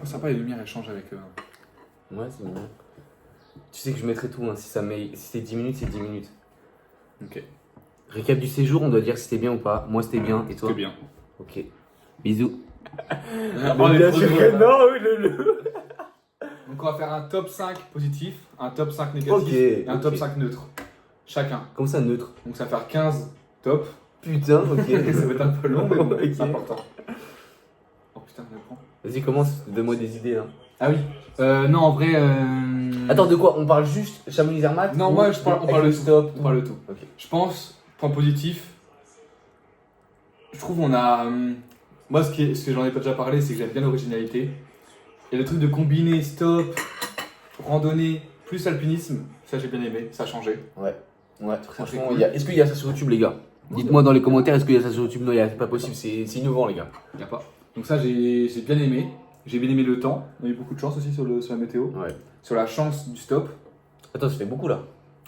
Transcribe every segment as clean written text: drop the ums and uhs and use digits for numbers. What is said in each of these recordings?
Oh, sympa, les lumières elles changent avec. Ouais, c'est bien. Tu sais que je mettrai tout, hein. Si c'est 10 minutes, c'est 10 minutes. Ok. Récap du séjour, on doit dire si c'était bien ou pas. Moi, c'était bien. Et toi? C'était bien. Ok. Bisous. On est trop drôle, là. non, oui, le. Donc on va faire un top 5 positif, un top 5 négatif Ok, et un ok. top 5 neutre. Chacun. Comme ça, neutre. Donc ça va faire 15 top. Putain, ok. Ça va être un peu long, mais bon, Ok. c'est important. Oh putain, on apprend. Vas-y, commence. Donne-moi des idées, là. Ah oui. Non, en vrai. Attends, de quoi? On parle juste Chamonix-Zermatt? Non, ou moi on parle de tout. stop. On parle de tout. Ok. Je pense, point positif, je trouve on a. Moi, ce que j'en ai pas déjà parlé, c'est que j'aime bien l'originalité. Et le truc de combiner stop, randonnée, plus alpinisme, ça j'ai bien aimé, ça a changé. Ouais, Très franchement, cool. est-ce qu'il y a ça sur YouTube, les gars? Dites-moi dans les commentaires, est-ce qu'il y a ça sur YouTube? Non, c'est pas possible, c'est innovant, les gars. Y a pas. Donc ça j'ai bien aimé. J'ai bien aimé le temps. On a eu beaucoup de chance aussi sur la météo. Ouais. Sur la chance du stop. Attends, ça fait beaucoup là.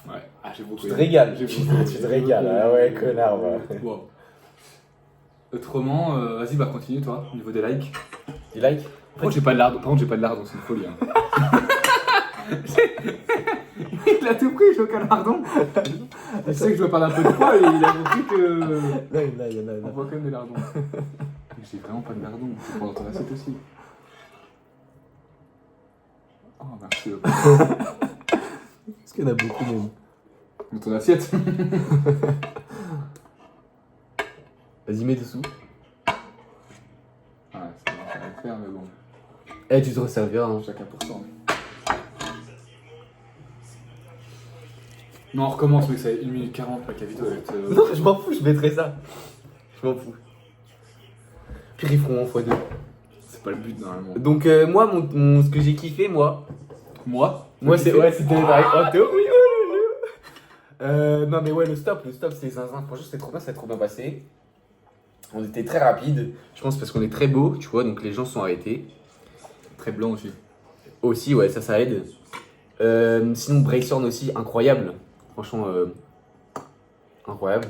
Ouais. Ah j'ai beaucoup Tu te aimé. régales. J'ai Tu beaucoup te aimé. régales. Ah ouais, connard, va. Wow. Autrement, vas-y, bah continue toi, au niveau des likes. Des likes? Par contre, j'ai pas de lardon, c'est une folie. Hein. Il a tout pris, je veux aucun lardon. Il sait que je dois parler un peu de poids et il a compris que. Là, il y en a. On voit quand même des lardons. Mais j'ai vraiment pas de lardon, c'est pour dans ton assiette aussi. Oh, merci. Est-ce qu'il y en a beaucoup même? Dans ton assiette. Vas-y, mets dessous. Ouais, ça va le faire, mais bon. Eh, tu te resserviras. Hein. Chacun pour soi. Non, on recommence, mec, ça fait 1 minute 40, mec, la vidéo va être. Non, je m'en fous, je mettrai ça. Je m'en fous. Puis ils feront en x2. C'est pas le but normalement. Donc, moi, ce que j'ai kiffé, moi, Moi c'est. Ouais, c'était avec Otto. Oui, non, mais ouais, le stop, c'est zinzin. Franchement, c'était trop bien, ça s'est trop bien passé. On était très rapide, je pense parce qu'on est très beau, tu vois, donc les gens se sont arrêtés. Très blanc aussi. Aussi, ouais, ça aide. Sinon, Braysorn aussi, incroyable. Franchement, incroyable.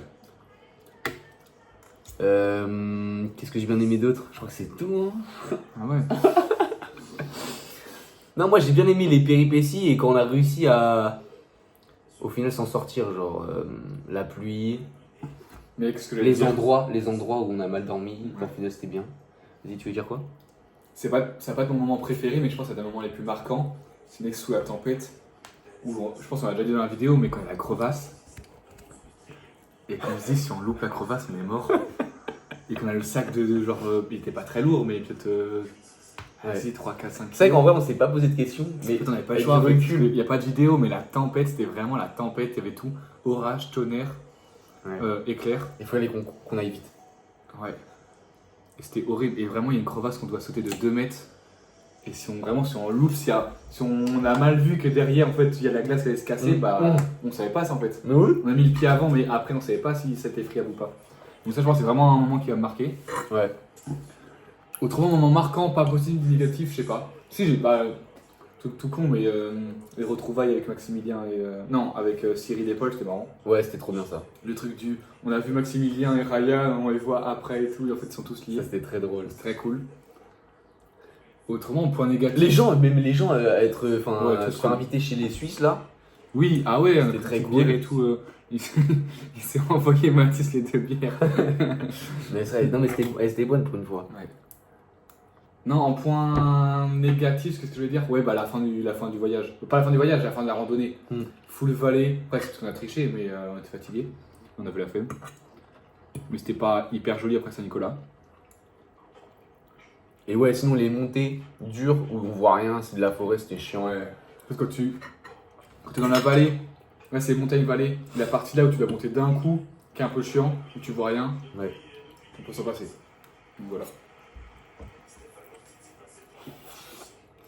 Qu'est-ce que j'ai bien aimé d'autre? Je crois que c'est tout. Hein. Ah ouais. Non, moi j'ai bien aimé les péripéties et quand on a réussi à, au final, s'en sortir, genre la pluie, Mais qu'est-ce que les endroits où on a mal dormi, au final c'était bien. Vas-y, tu veux dire quoi? ça va pas être mon moment préféré, mais je pense que c'est un des moments les plus marquants. C'est mec sous la tempête. Où je pense qu'on l'a déjà dit dans la vidéo, mais quand il y a la crevasse. Et qu'on se dit si on loupe la crevasse, on est mort. Et qu'on a le sac de genre. Il était pas très lourd, mais peut-être. Vas-y, 3, 4, 5. C'est vrai qu'en vrai on s'est pas posé de questions, mais on n'avait pas le avec choix. du recul. Il n'y a pas de vidéo, mais la tempête, c'était vraiment la tempête. Il y avait tout. Orage, tonnerre, ouais. Éclair. Il fallait qu'on aille vite. Ouais. Et c'était horrible. Et vraiment, il y a une crevasse qu'on doit sauter de 2 mètres. Et si on loupe, si on a mal vu que derrière, en fait, il y a la glace qui allait se casser, bah, on savait pas ça en fait. Oui. On a mis le pied avant, mais après, on savait pas si c'était friable ou pas. Donc ça, je pense que c'est vraiment un moment qui va me marquer. Ouais. Autrement, moment marquant, pas positif, négatif, je sais pas. Si, j'ai pas... Tout con, mais les retrouvailles avec Maximilien et... non, avec Cyril et Paul, c'était marrant. Ouais, c'était trop bien ça. Le truc du... On a vu Maximilien et Ryan, on les voit après et tout, et en fait, ils sont tous liés. Ça c'était très drôle. C'est très cool. Autrement, point négatif... Même les gens à être, Ouais, se faire inviter chez les Suisses là. Oui, ah ouais, C'était très cool. cool. Et tout, il s'est envoyé Mathis les 2 bières. Mais ça, non mais c'était bonne pour une fois. Ouais. Non, en point négatif, qu'est-ce que je veux dire? Ouais, bah la fin du voyage. Pas la fin du voyage, la fin de la randonnée. Full vallée, presque parce qu'on a triché, mais on était fatigué. On avait la flemme. Mais c'était pas hyper joli après Saint-Nicolas. Et ouais, sinon les montées dures où on voit rien, c'est de la forêt, c'était chiant. Ouais. Parce que quand t'es dans la vallée, là c'est montagne-vallée, la partie là où tu dois monter d'un coup, qui est un peu chiant, où tu vois rien, Ouais. on peut s'en passer. Donc voilà.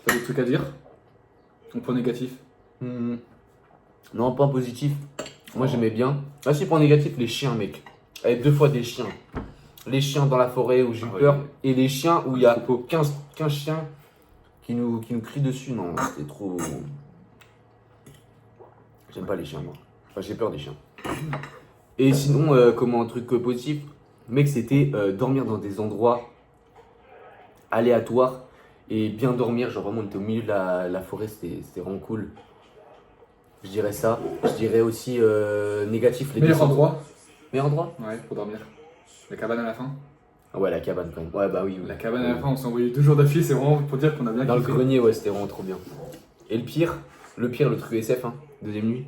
T'as d'autres trucs à dire? En point négatif? Non, point positif. Moi Oh. j'aimais bien. Ah si, point négatif, les chiens, mec. Avec 2 fois des chiens. Les chiens dans la forêt où j'ai eu peur. Et les chiens où il y a 15 chiens qui nous crient dessus. Non, c'était trop. J'aime pas les chiens, moi. Enfin, j'ai peur des chiens. Et sinon, comment un truc positif, mec, c'était dormir dans des endroits aléatoires Et bien dormir, genre vraiment on était au milieu de la forêt, c'était vraiment cool. Je dirais ça. Je dirais aussi négatif, les Meilleur descentes. endroit? Meilleur endroit? Ouais, pour dormir. La cabane à la fin? Ah ouais, la cabane quand même. Ouais, bah oui. La cabane à la fin, on s'est envoyé 2 jours d'affilée, c'est vraiment pour dire qu'on a bien Dans le kiffé. grenier, ouais, c'était vraiment trop bien. Et le truc SF, hein, deuxième nuit.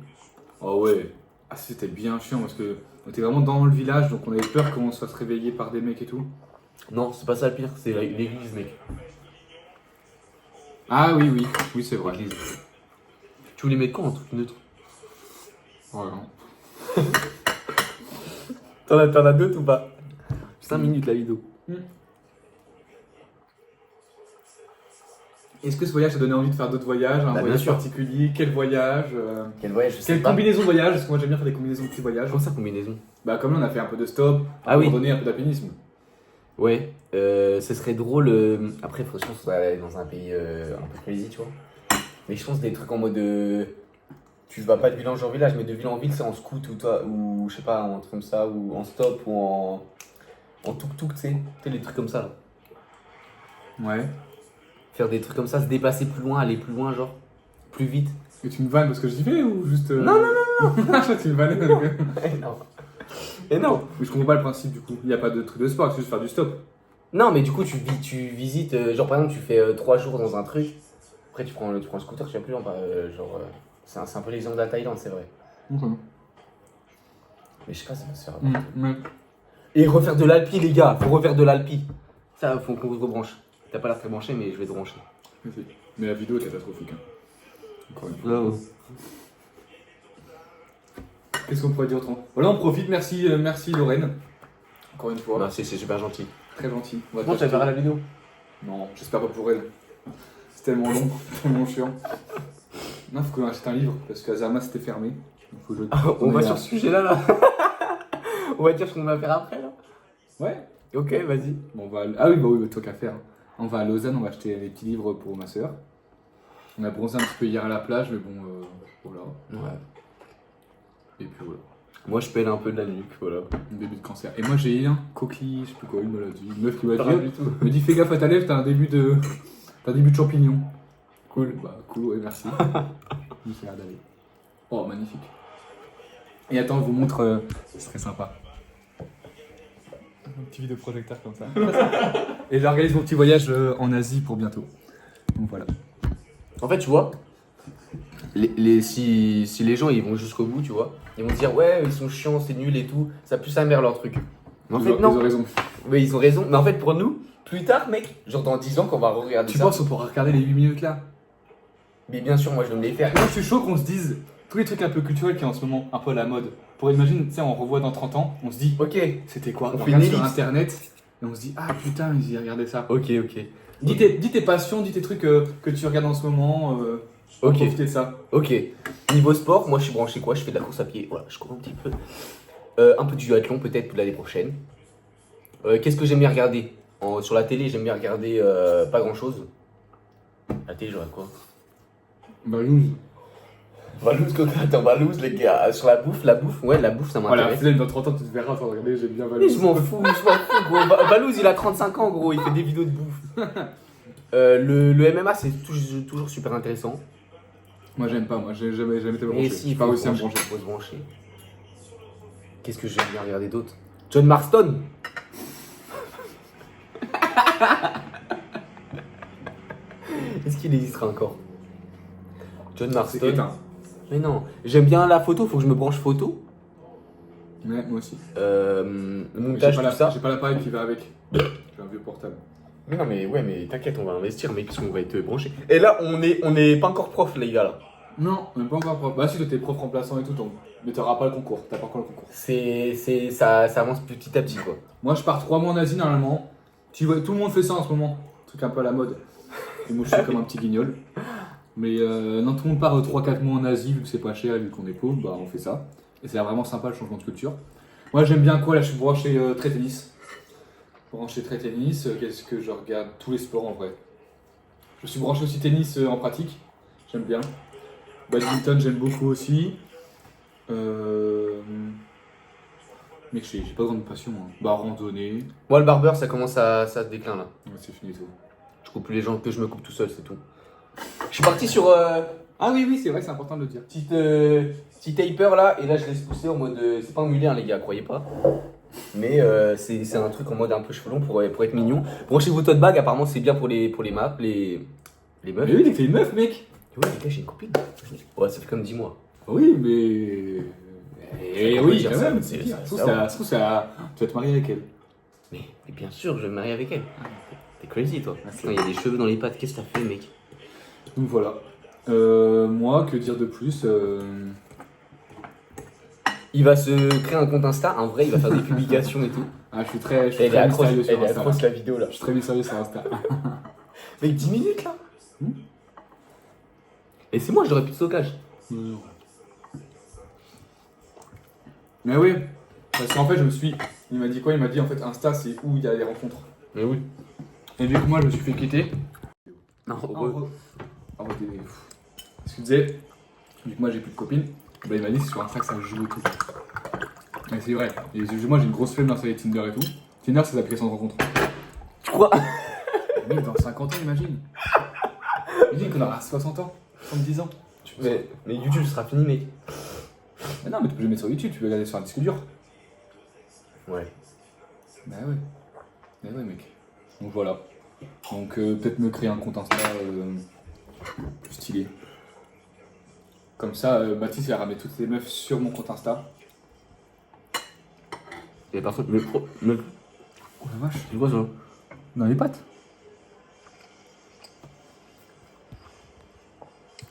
Oh ouais. Ah, c'était bien chiant parce que on était vraiment dans le village, donc on avait peur qu'on se fasse réveiller par des mecs et tout. Non, c'est pas ça le pire, c'est l'église, mec. Ah oui, oui, oui, c'est vrai. L'église. Tu voulais mettre quoi en truc neutre? Oh non. T'en as d'autres ou pas? 5 minutes la vidéo. Est-ce que ce voyage t'a donné envie de faire d'autres voyages? Un Bah, voyage bien sûr. particulier? Quel voyage? Quel voyage, je sais Quelle pas. combinaison de voyage? Parce que moi j'aime bien faire des combinaisons de petits voyages. Comment ça, combinaison? Bah comme là on a fait un peu de stop, Ah oui. donné un peu d'alpinisme. Ouais, ce serait drôle. Après, je pense qu'on va aller dans un pays un peu crazy, tu vois. Mais je pense des trucs en mode. Tu vas pas de village en village, mais de ville en ville, c'est en scoot ou je sais pas, un truc comme ça, ou en stop ou en tuk-tuk, tu sais. Tu sais, les trucs comme ça là. Ouais. Faire des trucs comme ça, se dépasser plus loin, aller plus loin, genre. Plus vite. Et tu me vannes parce que je dis fais ou juste. Non, non, Tu me vannes. non. Et non. Mais je comprends pas le principe du coup. Il n'y a pas de truc de sport, c'est juste faire du stop. Non, mais du coup, tu visites, genre par exemple, tu fais 3 jours dans un truc. Après, tu prends le scooter, je sais plus, c'est un peu l'exemple de la Thaïlande, c'est vrai. Mais je sais pas, ça va se faire. Et refaire de l'alpi, les gars, faut refaire de l'alpi. Ça, faut qu'on se rebranche. T'as pas l'air très branché, mais je vais te brancher. Mais la vidéo est catastrophique. Hein. Encore une fois. Qu'est-ce qu'on pourrait dire autrement? Voilà, on profite, merci Lorraine. Encore une fois. Non, c'est super gentil. Très gentil. On va Comment tu t'acheter- vas faire la vidéo? Non, j'espère pas pour elle. C'est tellement long, tellement chiant. Non, faut qu'on achète un livre parce qu'Azama c'était fermé. Donc, faut que je- On va est sur là. ce sujet-là, là. On va dire ce qu'on va faire après, là. Ouais. Ok, vas-y. Bon, Ah oui, bah oui, toi qu'à faire. On va à Lausanne, on va acheter des petits livres pour ma soeur. On a bronzé un petit peu hier à la plage, mais bon, voilà. Ouais. Et puis voilà. Moi, je pèle un peu de la nuque, voilà. Un début de cancer. Et moi j'ai un coquille, je sais plus quoi, une maladie. Une meuf qui m'a Rien dit, du tout. me dit fais gaffe à ta lèvre, t'as un début de champignon. Cool. Bah cool, ouais, merci. Je me suis l'air d'aller. Oh, magnifique. Et attends, je vous montre, ce serait sympa. Un petit vidéoprojecteur comme ça. Et j'organise mon petit voyage en Asie pour bientôt. Donc voilà. En fait, tu vois, si les gens ils vont jusqu'au bout, tu vois, ils vont se dire ouais, ils sont chiants, c'est nul et tout, ça pue sa mère leur truc. Mais en fait, Ils non. ont raison. Mais ils ont raison. Mais en fait, pour nous, plus tard, mec, genre dans 10 ans, quand on va regarder Tu ça. penses qu'on pourra regarder les 8 minutes là? Mais bien sûr, moi je vais me les faire. Moi je suis chaud qu'on se dise tous les trucs un peu culturels qui sont en ce moment un peu à la mode. Pour imaginer, tu sais, on revoit dans 30 ans, on se dit Ok, c'était quoi? On fait regarde une sur ellipse. internet et on se dit ah putain, ils y regardaient ça. ok, ok. Dis tes passions, dis tes trucs que tu regardes en ce moment. Ok. Profiter de ça. Ok. Niveau sport, moi je suis branché quoi? Je fais de la course à pied, voilà, je cours un petit peu. Un peu de duathlon peut-être pour l'année prochaine. Qu'est-ce que j'aime bien regarder? Sur la télé, j'aime bien regarder pas grand-chose. La télé, j'aurais quoi? Balouz. Valouz, attends, Valouz, les gars. Sur la bouffe, ouais, la bouffe, ça Voilà, m'intéresse. flemme, dans 30 ans tu te verras, tu vas regarder, j'aime bien Mais Balouz. je m'en fous, gros. Valouz, il a 35 ans, gros, il fait des vidéos de bouffe. Le MMA, c'est toujours super intéressant. Moi j'aime pas, moi j'ai jamais été Mais branché. si, J'ai il pas faut réussi à me brancher. faut se brancher. Qu'est-ce que j'aime bien regarder d'autre? John Marston. Est-ce qu'il existera encore? John C'est Marston. éteint. Mais non, j'aime bien la photo, faut que je me branche photo. Ouais, moi aussi. Le J'ai montage, pas tout ça. j'ai pas l'appareil qui va avec. J'ai un vieux portable. Mais non, mais ouais, mais t'inquiète, on va investir, mec, parce qu'on va être branché. Et là, on est pas encore prof, les gars, là. Non, même pas encore prof. Bah si, toi t'es prof remplaçant et tout, mais t'auras pas le concours. T'as pas encore le concours. Ça avance petit à petit, quoi. Moi je pars 3 mois en Asie normalement. Tu vois, tout le monde fait ça en ce moment. Un truc un peu à la mode. Et moi je suis comme un petit guignol. Mais non, tout le monde part 3-4 mois en Asie, vu que c'est pas cher et vu qu'on est pauvre, bah on fait ça. Et c'est vraiment sympa le changement de culture. Moi j'aime bien quoi, là je suis branché très tennis. Branché très tennis, qu'est-ce que je regarde? Tous les sports en vrai. Je suis branché aussi tennis en pratique, j'aime bien. Badminton j'aime beaucoup aussi. Mais j'ai pas grande passion. Hein. Bah randonnée, Moi, le barbeur, ça commence à se déclin, là. ouais, c'est fini tout. Je coupe les gens, que je me coupe tout seul, c'est tout. Je suis parti sur Ah oui, c'est vrai, c'est important de le dire. petit taper là, et là je laisse pousser en mode. C'est pas ongulé, hein, les gars, croyez pas. Mais c'est un truc en mode un peu cheveux long pour être mignon. Branchez vos tote bags, apparemment c'est bien pour les maps, les meufs. Mais oui, t'es une meuf, mec. Ouais, les gars, j'ai une copine. Ouais, ça fait comme 10 mois. Oui, mais. Eh Ça oui, veut dire quand ça, même. c'est- Ça ça- se trouve, ça- tu vas te marier avec elle. Mais bien sûr, je vais me marier avec elle. T'es crazy, toi. Ah, c'est Putain, il y a des cheveux dans les pattes, qu'est-ce que t'as fait, mec? Donc voilà. Moi, que dire de plus Il va se créer un compte Insta, en vrai, il va faire des publications et tout. Ah, je suis très Elle est atroce, mystérieux sur elle est Insta. atroce la vidéo là. Je suis très mystérieux sur Insta. Mec, 10 minutes là. Hmm. Et c'est moi, j'aurais plus de stockage. Mais oui, parce qu'en fait, il m'a dit quoi? Il m'a dit en fait, Insta, c'est où il y a les rencontres. Mais oui. Et vu que moi, je me suis fait quitter. Non, Ce qu'il disait, vu que moi, j'ai plus de copines, bah, il m'a dit c'est sur Insta que ça joue et tout. Et c'est vrai. Et moi, j'ai une grosse flemme d'installer Tinder et tout. Tinder, c'est l'application de rencontre. tu crois? Mec, dans 50 ans, imagine. Imagine qu'on aura 60 ans, 70 ans. Mais YouTube sera fini, mec. Mais non, mais tu peux le mettre sur YouTube, tu peux regarder sur un disque dur. Ouais. Bah ouais. Mais ouais, mec. Donc voilà. Donc peut-être me créer un compte Insta plus stylé. Comme ça, Mathis il va ramener toutes les meufs sur mon compte Insta. Et par contre, mais Oh la vache. c'est quoi ça? Dans les pattes.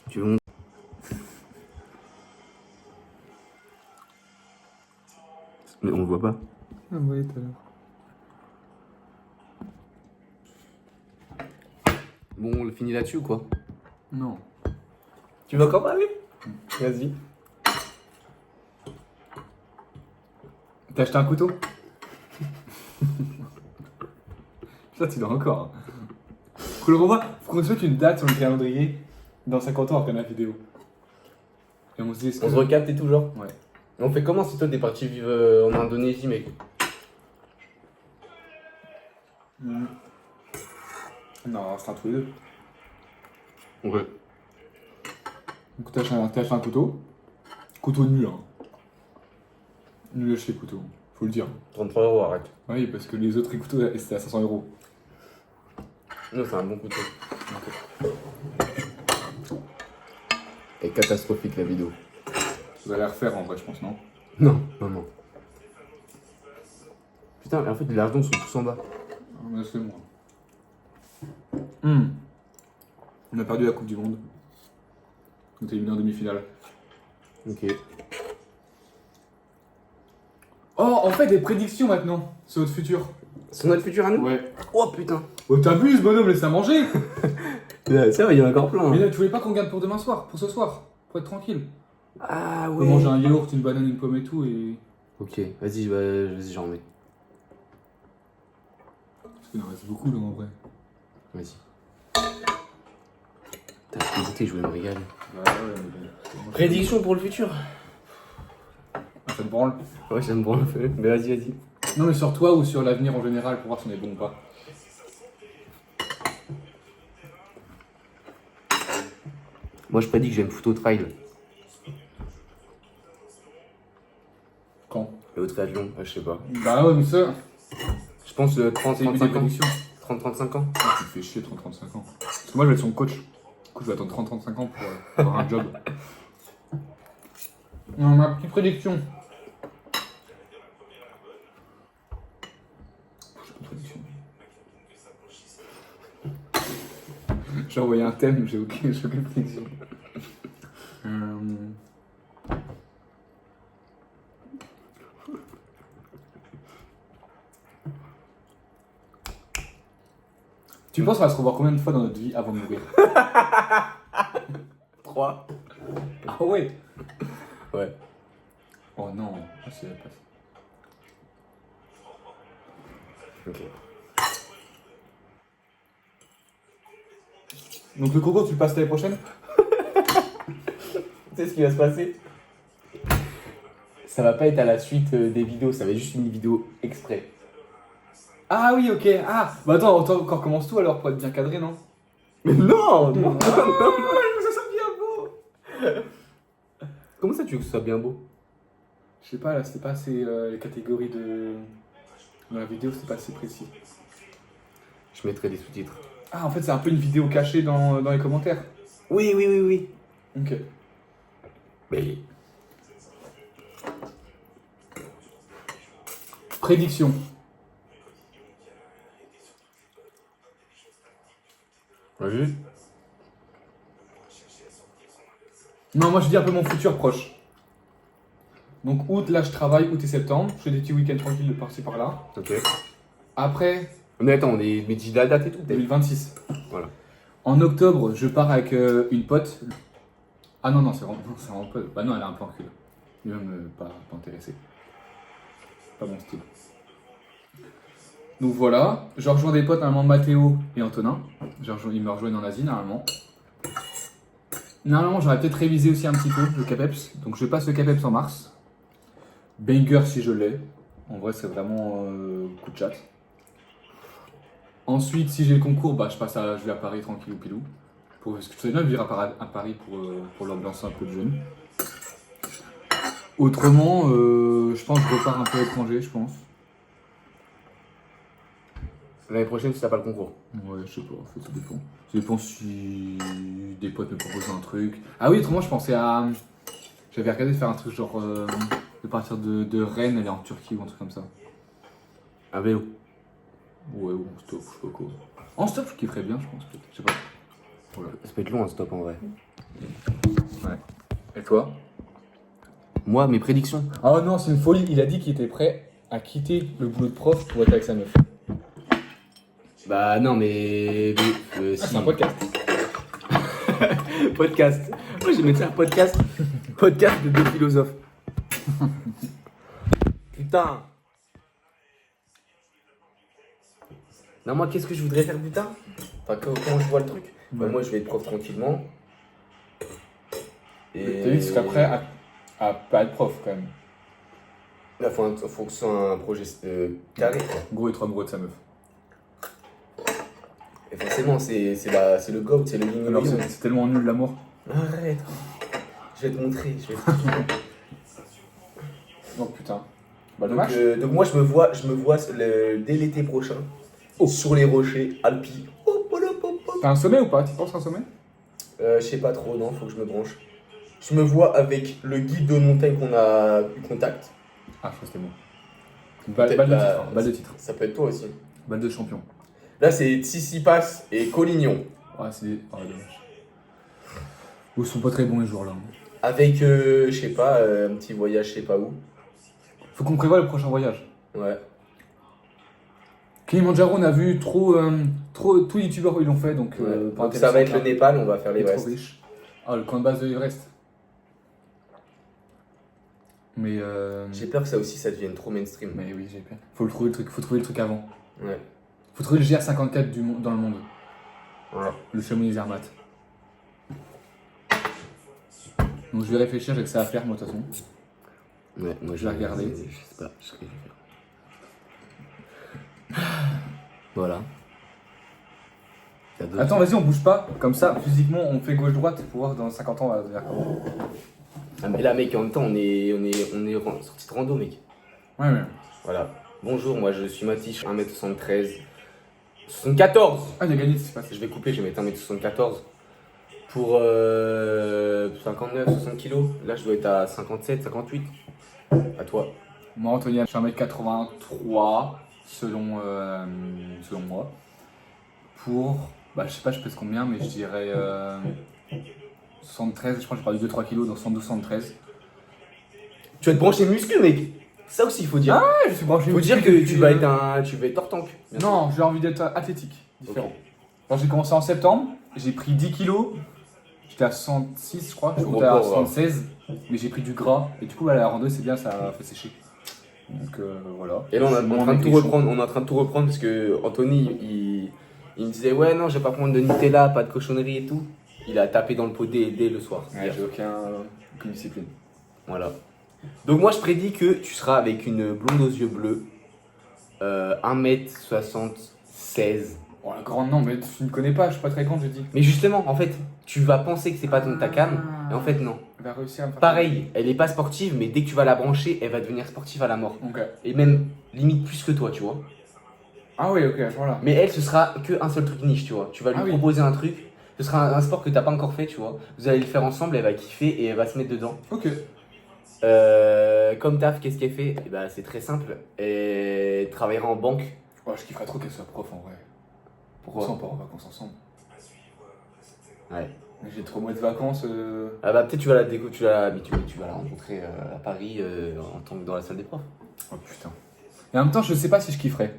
Tu veux Mais on le voit pas. Ah ouais, tout à l'heure. Bon, on le finit là-dessus ou quoi? Non. Tu veux encore parler? Vas-y. T'as acheté un couteau? Ça, tu l'as encore. Faut qu'on le revoie. Faut qu'on se mette une date sur le calendrier dans 50 ans après la vidéo. Et on se dit, est-ce que... On se recapte et tout, genre? Ouais. On fait comment si toi t'es parti vivre en Indonésie, mec? Non, on restera tous les deux. Ouais. Donc t'as acheté un couteau. Couteau nul, hein. Nul chez couteau, faut le dire. 33 €, arrête. Oui, parce que les autres couteaux, c'était à 500 €. Non, c'est un bon couteau. Et catastrophique la vidéo. Vous allez la refaire en vrai, je pense, non? Non, non, non. Putain, mais en fait, les lardons sont tous en bas. Mais c'est moi. On a perdu la Coupe du Monde. On était éliminé en demi-finale. Ok. Oh, on fait des prédictions maintenant sur notre futur. C'est notre futur à nous? Ouais. Oh putain. Oh, t'abuses, bonhomme, laisse ça manger. Ça va, il y en a encore plein. Mais Hein. là, tu voulais pas qu'on garde pour demain soir, pour ce soir, pour être tranquille. Ah On ouais. peut manger un yaourt, une banane, une pomme et tout, et... Ok, vas-y, j'en mets. Parce qu'il en reste beaucoup, là, en vrai. Vas-y. Putain, je suis dégoûté, je voulais me régaler. Bah ouais, mais... Prédiction pour le futur? Ah, ça te branle. Ouais, j'aime bien le feu. Mais vas-y. Non, mais sur toi ou sur l'avenir en général, pour voir si on est bon ou pas. Moi, je prédis que je vais me foutre au trail. Quand? Et au triathlon, je sais pas. Bah ouais, mais ça... Je pense C'est une 30-35 ans. prédiction. 30-35 ans. Ah, tu te fais chier, 30-35 ans. Parce que moi, je vais être son coach. Du coup, je vais attendre 30-35 ans pour avoir un job. Non, ma petite prédiction. J'ai pas de prédiction. J'ai envoyé un thème, j'ai aucune prédiction. Tu penses qu'on va se revoir combien de fois dans notre vie avant de mourir? 3. Ah ouais. Ouais. Oh non, ah, c'est pas ça. Ok. Donc le concours, tu le passes l'année prochaine? Tu sais ce qui va se passer? Ça va pas être à la suite des vidéos, ça va être juste une vidéo exprès. Ah oui, ok. Ah, bah attends, encore commence tout alors pour être bien cadré, non? Mais non, non, Ah, que ça soit bien beau. Comment ça tu veux que ce soit bien beau? Je sais pas, là, c'était pas assez. Les catégories de. Dans la vidéo, c'était pas assez précis. Je mettrai des sous-titres. Ah, en fait, c'est un peu une vidéo cachée dans les commentaires. Oui, oui, oui, oui. Ok. Mais Prédiction. vas-y. Non, moi je dis un peu mon futur proche. Donc août, là je travaille, août et septembre. Je fais des petits week-ends tranquilles de par-ci par-là. Ok. Après, Mais attends, mais dis la date et tout, peut-être. 2026. Voilà. En octobre, je pars avec une pote. Ah non, non, c'est vraiment pas. Bah non, elle a un peu en cul. Elle est même pas intéressée. Pas mon style. Donc voilà, je rejoins des potes, normalement Mathéo et Antonin. Ils me rejoignent en Asie, normalement. Normalement, j'aurais peut-être révisé aussi un petit peu le CAPEPS. Donc je passe le CAPEPS en mars. Banger si je l'ai. En vrai, c'est vraiment coup de chat. Ensuite, si j'ai le concours, bah, je vais à Paris tranquille ou pilou. Parce que je sais bien vivre à Paris pour l'ambiance un peu de jeune. Autrement, je pense que je repars un peu à l'étranger, je pense. L'année prochaine, si t'as pas le concours. Ouais, je sais pas, en fait, ça dépend. Ça dépend si des potes me proposent un truc. Ah oui, autrement, je pensais à. J'avais regardé de faire un truc genre. De partir de Rennes, aller en Turquie ou un truc comme ça. Un vélo. Ouais, ou en stop, je sais pas quoi. En stop, je kifferais bien, je pense, peut-être. Je sais pas. Voilà. Ça peut être long un stop en vrai. Ouais. Et toi? Moi, mes prédictions. Oh non, c'est une folie. Il a dit qu'il était prêt à quitter le boulot de prof pour être avec sa meuf. Bah non, mais. Ah, si. c'est un podcast. Podcast. Moi, j'ai mettre ça un podcast. Podcast de deux philosophes. Putain. Non, moi, qu'est-ce que je voudrais faire, putain? Enfin, comment je vois le truc? Bah, Ouais. moi, je vais être prof tranquillement. Et. T'as dit que tu serais prêt à pas être prof quand même. Là, faut que ce soit un projet carré, quoi. Gros et trop amoureux de sa meuf. Et forcément, c'est le GOAT, c'est le yin Alors yang. c'est tellement nul l'amour. Arrête. Je vais te montrer. Donc putain. Bah dommage. Donc moi, je me vois dès l'été prochain, sur les rochers, Alpi. T'as un sommet ou pas? Tu penses un sommet? Je sais pas trop, non, faut que je me branche. Je me vois avec le guide de montagne qu'on a eu contact. Ah, je crois que c'était bon. Peut-être Balle de la- titre. Balle de titre. Ça peut être toi aussi. Balle de champion. Là, c'est Tsitsipas et Collignon. Ouais, c'est des. Oh, dommage. Ils sont pas très bons les jours là. Avec, je sais pas, un petit voyage, je sais pas où. Faut qu'on prévoie le prochain voyage. Ouais. Kilimanjaro, on a vu trop tous les youtubeurs ils l'ont fait donc. pas Donc ça va être intéressant, le Népal, on va faire il est trop l'Everest. riche. Ah, le camp de base de l'Everest. Mais J'ai peur que ça aussi, ça devienne trop mainstream. Mais oui, j'ai peur. Faut trouver le truc avant. Ouais. Faut trouver le GR54 dans le monde. Voilà. Le Chamonix Zermatt. Donc je vais réfléchir, j'ai que ça à faire moi de toute façon. Ouais, moi Je vais regarder. Je sais pas, ce que je vais faire. Voilà. Attends, vas-y, on bouge pas. Comme ça, physiquement, on fait gauche-droite pour voir dans 50 ans on va devenir comment. Ah, mais là, mec, en même temps, on est sorti de rando, mec. Ouais, ouais. Voilà. Bonjour, moi je suis Mathis, 1m73. 74. Ah, il a gagné, c'est pas Je vais couper, je vais mettre 1m74. Pour 59, 60 kilos. Là, je dois être à 57, 58. À toi. Moi, Anthony, je suis 1m83 selon moi. Pour, bah, je sais pas, je pèse combien, mais je dirais 73. Je crois que j'ai perdu 2-3 kilos, donc 112-113. Tu vas te brancher muscu, mec. Ça aussi, il faut dire. Ouais, je suis branché. Faut dire que tu vas être hors tank. Non, j'ai envie d'être athlétique, différent. Quand j'ai commencé en septembre, j'ai pris 10 kilos. J'étais à 66, je crois. Je suis monté à 76, mais j'ai pris du gras. Et du coup, la randonnée, c'est bien, ça a fait sécher. Donc voilà. Et là, on est en train de tout chaud. reprendre. On est en train de tout reprendre parce que Anthony, il me disait ouais, non, je vais pas prendre de Nutella, pas de cochonnerie et tout. Il a tapé dans le pot dès le soir. Ouais, j'ai aucune discipline. Voilà. Donc moi, je prédis que tu seras avec une blonde aux yeux bleus, 1m76. Oh, la grande, non, mais tu ne connais pas, je suis pas très grande, je dis. Mais justement, en fait, tu vas penser que c'est pas ta cam, et en fait, non. Elle va réussir à me faire. Pareil, elle est pas sportive, mais dès que tu vas la brancher, elle va devenir sportive à la mort. Ok. Et même limite plus que toi, tu vois. Ah oui, ok, à ce moment-là. Mais elle, ce sera que un seul truc niche, tu vois. Tu vas lui Ah oui. proposer un truc, ce sera un sport que t'as pas encore fait, tu vois. Vous allez le faire ensemble, elle va kiffer et elle va se mettre dedans. Ok. Comme taf, qu'est-ce qu'elle fait? Eh ben, c'est très simple. Elle travaillera en banque. Oh, je kifferais trop qu'elle soit prof en vrai. Pourquoi? On part en vacances ensemble. Ouais. Mais j'ai 3 mois de vacances. Ah bah peut-être tu vas la mais tu vas la rencontrer à Paris en tant que dans la salle des profs. Oh putain. Et en même temps, je sais pas si je kifferais.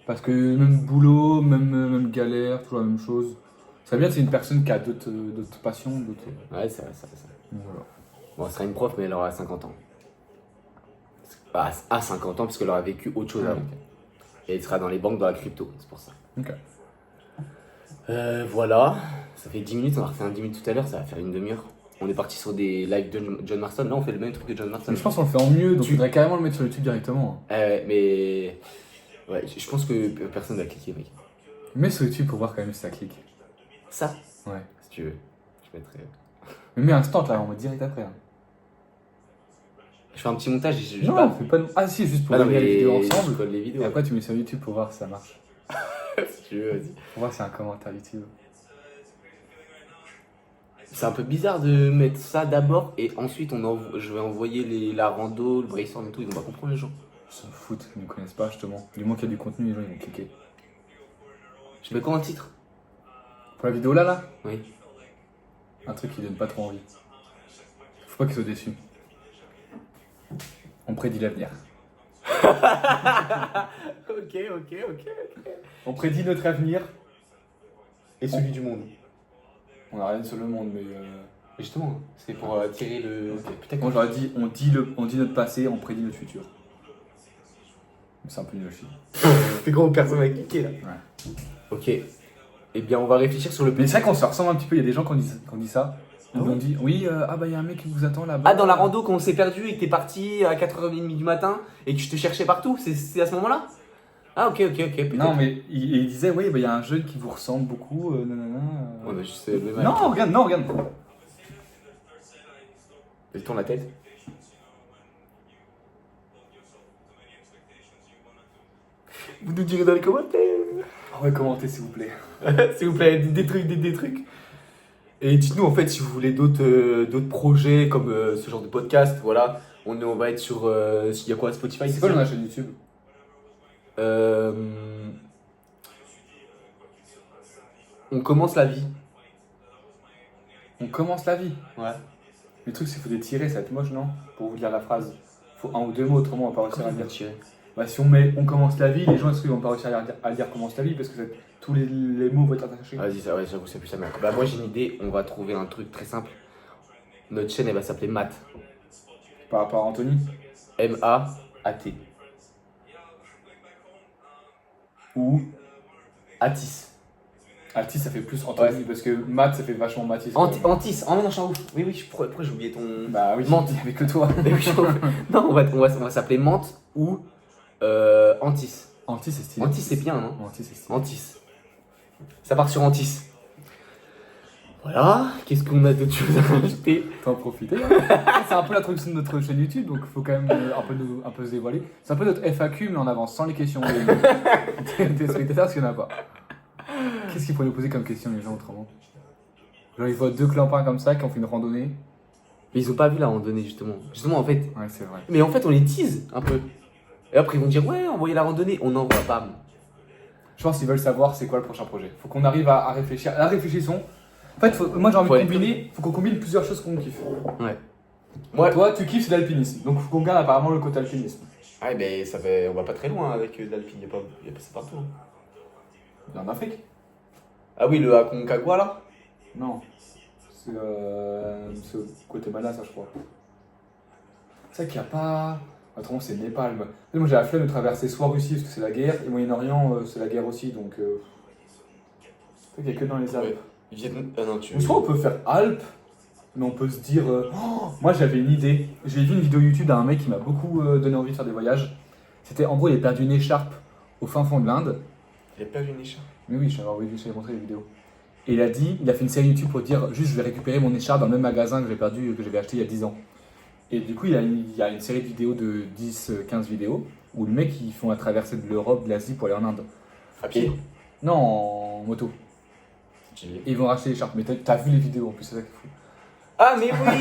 Parce que même boulot, même galère, toujours la même chose. Ça veut bien que c'est une personne qui a d'autres passions, d'autres. Ouais, c'est vrai. Voilà. Bon, elle sera une prof, mais elle aura 50 ans. À 50 ans, parce qu'elle aura vécu autre chose avant. Et elle sera dans les banques, dans la crypto, c'est pour ça. Ok. Voilà, ça fait 10 minutes, on a refait un 10 minutes tout à l'heure, ça va faire une demi-heure. On est parti sur des lives de John Marston, là on fait le même truc que John Marston. Mais je pense qu'on le fait en mieux, donc tu voudrais carrément le mettre sur YouTube directement. Mais ouais, je pense que personne va cliquer, mec. Mets sur YouTube pour voir quand même si ça clique. Ça? Ouais. Si tu veux, je mettrai. Mais mets instant là, on va direct après. Hein. Je fais un petit montage et je Non, pas. fais pas. Ah si, juste pour Ah non, regarder mais les vidéos je ensemble. colle les vidéos. Et après tu mets sur YouTube pour voir si ça marche. Si tu veux, vas-y. Pour voir si c'est un commentaire YouTube. C'est un peu bizarre de mettre ça d'abord et ensuite je vais envoyer la rando, le brainstorm et tout, ils vont pas comprendre les gens. Ils s'en foutent, ils ne connaissent pas justement. Du moins qu'il y a du contenu, les gens ils vont cliquer. Je mets quoi en titre? Pour la vidéo là Oui. Un truc qui donne pas trop envie. Faut pas qu'ils soient déçus. On prédit l'avenir. Ok. On prédit notre avenir. Et celui du monde. On n'a rien sur le monde, mais. Justement, c'est pour tirer le. Ok. Putain, moi j'aurais dit, on dit notre passé, on prédit notre futur. Mais c'est un peu nul aussi. C'est gros, personne va cliquer là. Ouais. Ok. Eh bien, on va réfléchir sur le Mais c'est vrai qu'on se ressemble un petit peu, il y a des gens qui ont dit ça. Ah Ils ouais ont dit, oui, bah il y a un mec qui vous attend là-bas. Ah, dans la rando, quand on s'est perdu et que t'es parti à 4h30 du matin et que je te cherchais partout, c'est à ce moment-là? Ah, ok, peut-être. Non, mais il disait, oui, bah il y a un jeune qui vous ressemble beaucoup, nanana. Ouais, mais je sais, le mec. Non, regarde. Il tourne la tête. Vous nous direz dans les commentaires. Ah ouais, commentez s'il vous plaît. S'il vous plaît, des trucs. Et dites-nous en fait si vous voulez d'autres projets comme ce genre de podcast. Voilà, on va être sur. Il y a quoi, Spotify? C'est quoi la chaîne YouTube? On commence la vie. On commence la vie. Ouais. Le truc, c'est qu'il faut des tirets, ça va être moche, non? Pour vous dire la phrase. Faut un ou deux mots, autrement on va pas réussir à dire. Tirer. Bah, si on met on commence la vie, les gens ils vont pas réussir à dire commence la vie parce que tous les mots vont être attachés. Vas-y, ça, ouais, j'avoue, c'est plus ça merde. Bah, moi j'ai une idée, on va trouver un truc très simple. Notre chaîne elle va s'appeler Math. Par rapport à Anthony. M-A-A-T. Ou Atis. Altis ça fait plus Anthony Ouais. parce que Matt ça fait vachement Mathis. Antis. Oh non, je suis un ouf. Oui, pourquoi j'ai oublié ton. Bah oui, Menthe. avec que toi. Non, on va s'appeler Menthe ou Antis. Antis c'est stylé. Antis c'est bien, non? Antis c'est stylé. Antis. Ça part sur Antis. Voilà, qu'est-ce qu'on a d'autre chose à rajouter? T'en profiter. C'est un peu l'introduction de notre chaîne YouTube donc il faut quand même un peu se dévoiler. C'est un peu notre FAQ mais en avance sans les questions des spectateurs parce qu'il n'y en a pas. Qu'est-ce qu'ils pourraient nous poser comme question les gens autrement? Genre ils voient deux clampins comme ça qui ont fait une randonnée. Mais ils ont pas vu la randonnée justement. Justement en fait. Ouais c'est vrai. Mais en fait on les tease un peu. Et après ils vont dire ouais envoyez la randonnée, on envoie bam. Je pense qu'ils veulent savoir c'est quoi le prochain projet. Faut qu'on arrive à réfléchir. Là réfléchissons. En fait moi j'ai envie de combiner. Faut qu'on combine plusieurs choses qu'on kiffe. Ouais. Toi tu kiffes c'est l'alpinisme. Donc faut qu'on garde apparemment le côté alpinisme. Ah mais ça fait, on va pas très loin avec l'Alpine, y a pas ça partout. Hein. Il y en Afrique? Ah oui le Aconcagua là? Non. C'est au Guatemala ça je crois. C'est vrai qu'il n'y a pas. Autrement c'est Népal. Moi j'ai la flemme de traverser soit Russie parce que c'est la guerre et Moyen-Orient c'est la guerre aussi donc. Il n'y a que dans les Alpes. Ouais. Ah non tu. Ou soit on peut faire Alpes, mais on peut se dire. Moi j'avais une idée. J'ai vu une vidéo YouTube d'un mec qui m'a beaucoup donné envie de faire des voyages. C'était en gros il a perdu une écharpe au fin fond de l'Inde. Il a perdu une écharpe. Mais oui, j'avais montré les vidéos. Et il a fait une série YouTube pour dire juste je vais récupérer mon écharpe dans le même magasin que j'ai perdu, que j'avais acheté il y a 10 ans. Et du coup, il y a une série de vidéos de 10-15 vidéos où le mec, ils font la traversée de l'Europe, de l'Asie pour aller en Inde. À pied. Non, en moto. Et ils vont racheter l'écharpe. Mais t'as vu les vidéos en plus, c'est ça qui est fou. Ah, mais oui,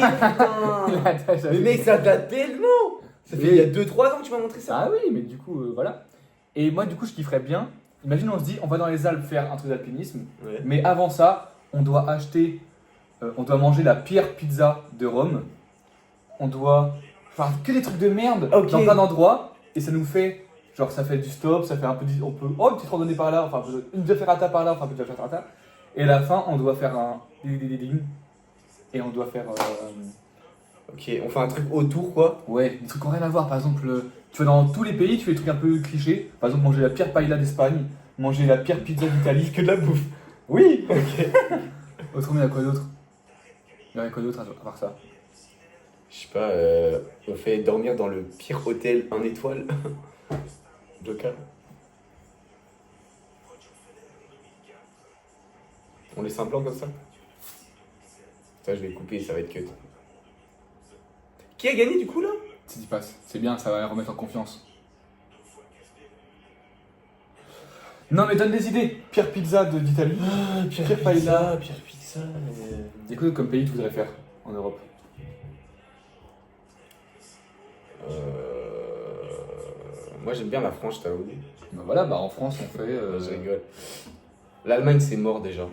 putain. Mais mec, ça date tellement. Ça fait il y a 2-3 ans que tu m'as montré ça. Ah oui, mais du coup, voilà. Et moi, du coup, je kifferais bien. Imagine, on se dit, on va dans les Alpes faire un truc d'alpinisme. Ouais. Mais avant ça, on doit on doit manger la pire pizza de Rome. On doit faire que des trucs de merde dans plein d'endroits. Et ça nous fait, genre, ça fait du stop, ça fait un peu, on peut, une petite randonnée par là, enfin, une de ferrata par là, enfin, un peu de ferrata. Et à la fin, on doit faire un et on doit faire. Ok, on fait un truc autour quoi. Ouais, des trucs qui n'ont rien à voir. Par exemple, tu vas dans tous les pays, tu fais des trucs un peu clichés. Par exemple, manger la pire paella d'Espagne, manger la pire pizza d'Italie. Que de la bouffe. Oui. Ok. Autrement, il y a quoi d'autre? Il y a quoi d'autre à part ça? Je sais pas, on fait dormir dans le pire hôtel 1 étoile. Joker. On laisse un plan comme ça. Ça, je vais couper, ça va être cut. Qui a gagné du coup là? Si tu passes, c'est bien, ça va les remettre en confiance. Non mais donne des idées. Pire pizza d'Italie. Pire paella. Pire pizza. Et quoi comme pays tu voudrais faire en Europe? Moi j'aime bien la France, je t'avoue. Ben voilà, bah en France on fait. Je rigole. L'Allemagne c'est mort déjà.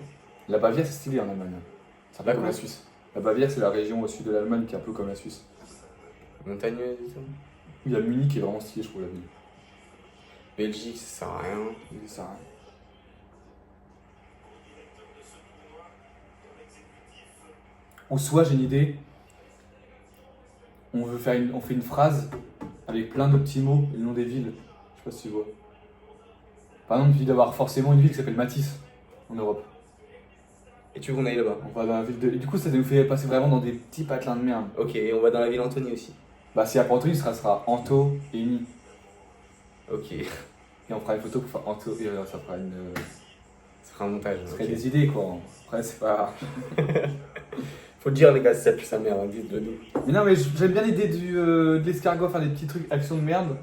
La Bavière c'est stylé en Allemagne. C'est un peu comme D'accord. la Suisse. La Bavière c'est la région au sud de l'Allemagne qui est un peu comme la Suisse. Montagneux et tout. Il y a Munich qui est vraiment stylé, je trouve, la ville. Belgique ça sert à rien. Ça sert à rien. Ou soit j'ai une idée. On fait une phrase avec plein de petits mots et le nom des villes. Je sais pas si tu vois. Par exemple, il doit y avoir forcément une ville qui s'appelle Matisse en Europe. Et tu veux qu'on aille là-bas? On va dans la ville de. Et du coup, ça nous fait passer vraiment dans des petits patelins de merde. Ok, et on va dans la ville Antony aussi. Bah, si après Anthony, ça sera Anto et Uni. Ok. Et on fera une photo pour faire Anto et ça fera une. Ça fera un montage. Ça ferait Ok. des idées quoi. Après, c'est pas. Faut le dire les gars, si ça pue sa mère, hein, dites-le nous. Mais non, mais j'aime bien l'idée de l'escargot, faire des petits trucs action de merde.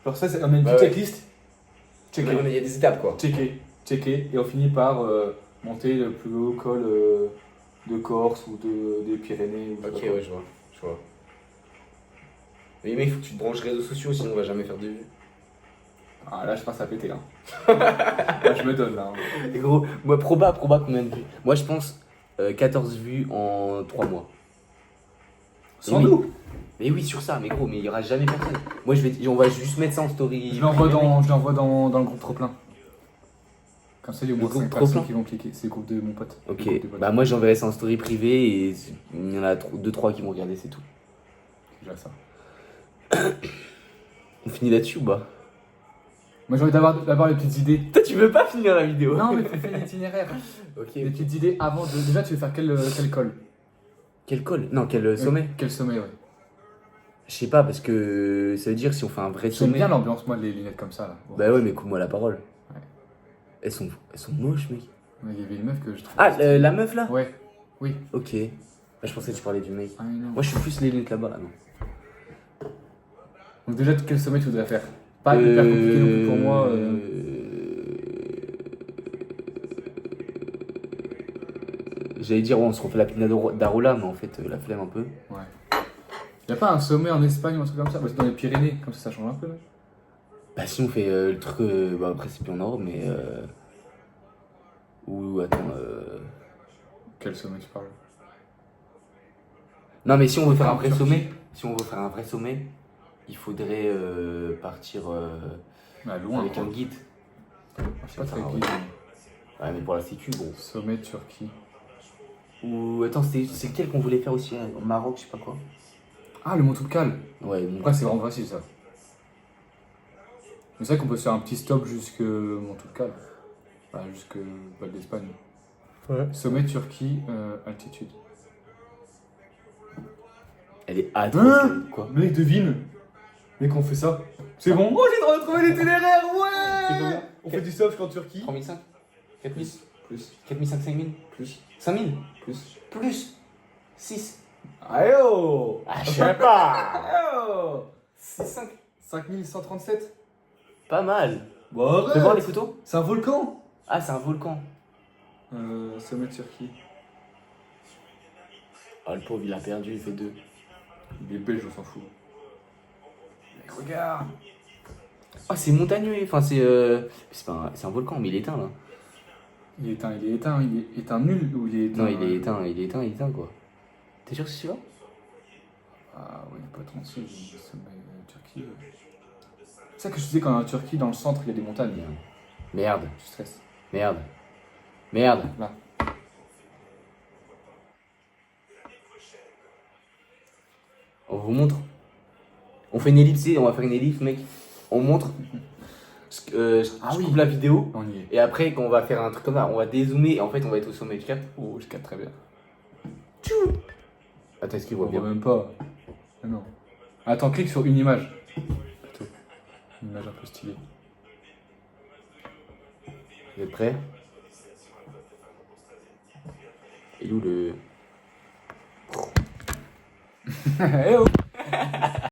Genre, ça, on a une Bah petite ouais. checklist. Checker. Il y a des étapes quoi. Checker. Et on finit par monter le plus haut col de Corse ou des Pyrénées. Ou je sais Ok, pas quoi. ouais, je vois. Mais mec, faut que tu te branches réseaux sociaux, sinon on va jamais faire de vues. Ah, là, je pense à péter. Hein. Là, je me donne là. Hein. Et gros, moi, proba combien de vues? Moi, je pense 14 vues en 3 mois. Sans oui. nous. Mais oui, sur ça, mais gros, mais il y aura jamais personne. Moi, on va juste mettre ça en story. Je l'envoie dans le groupe trop plein. Comme ça, il y a au Le moins groupe 5 trop personnes plein qui vont cliquer. C'est le groupe de mon pote. Ok, Le groupe des potes. bah moi j'enverrai ça en story privée et il y en a 2-3 qui vont regarder, c'est tout. C'est déjà ça. On finit là-dessus ou pas? Moi, j'ai envie d'avoir les petites idées. Toi, tu veux pas finir la vidéo? Non, mais faut faire l'itinéraire. Ok. Des petites idées avant de. Déjà, tu veux faire quel col? Quel col? Non, quel sommet? Quel sommet, ouais. Je sais pas, parce que ça veut dire si on fait un vrai J'aime sommet. bien l'ambiance, moi, les lunettes comme ça. Là. Bon. Bah ouais, mais coupe-moi la parole. Ouais. Elles sont moches, mec. Ouais, il y avait une meuf que je trouve. Ah, la meuf là? Ouais, oui. Ok. Bah, je pensais que tu parlais du mec. Ah, non. Moi, je suis plus les lunettes là-bas, là, non. Donc, déjà, quel sommet tu voudrais faire? Pas hyper compliqué non plus pour moi. J'allais dire, ouais, on se refait la pina d'Arola, mais en fait, la flemme un peu. Ouais. Y'a pas un sommet en Espagne ou un truc comme ça? Bah, c'est dans les Pyrénées, comme ça change un peu. Là. Bah, si on fait le truc. Bah, après, c'est plus en Europe, mais. Ou attends. Quel sommet tu parles? Non, mais si on veut faire un En vrai Turquie. sommet, il faudrait partir Bah, loin. avec quoi. un guide. Je sais pas très Ah, qui. ouais. Ouais, mais pour la sécu, gros. Sommet Turquie. Ou attends, c'est lequel qu'on voulait faire aussi au Maroc, je sais pas quoi. Ah, le Mont Toubkal. Ouais, bon. Après, c'est vraiment facile ça. Mais c'est vrai qu'on peut se faire un petit stop jusque Mont Toubkal. Enfin, jusque Val d'Espagne. Ouais. Sommet Turquie, altitude. Elle est atroce. Hein Quoi? Mec, devine. Mec, on fait ça. C'est bon. Oh, j'ai retrouvé l'itinéraire, C'est ouais. combien? On fait du surf en Turquie. 3005 4000 Plus. 4005, 5000 Plus. 5000 Plus. Plus 6. Aïe oh. Ah, je sais pas. Aïe oh. 6,5. 5137. Pas mal. Bon, Fais voir les arrête. photos. C'est un volcan. Ah, c'est un volcan. Sommet de Turquie. Oh, le pauvre, il a perdu, il fait 2. Il est belge, on s'en fout. Mec, regarde. Oh, c'est montagneux. Enfin, c'est c'est un volcan, mais il est éteint là. Il est éteint, il est éteint, il est éteint nul ou il est éteint. Non, il est éteint, il est éteint, il est éteint quoi. T'es sûr que c'est celui-là? Ah ouais, il est pas 36, le sommet de Turquie. C'est ça que je disais quand en Turquie, dans le centre, il y a des montagnes. Merde, Tu stresses. merde, merde. Là. On vous montre. On fait une ellipse, on va faire une ellipse, mec. On montre. Ah Je oui. coupe la vidéo. On y est. Et après, quand on va faire un truc comme ça, on va dézoomer et en fait, on va être au sommet. Tu captes? Oh, je capte très bien. Attends, est-ce qu'il On voit voit bien? même pas. Ah non. Attends, clique sur une image. Plutôt. Une image un peu stylée. Vous êtes prêts? Et où le. Eh oh.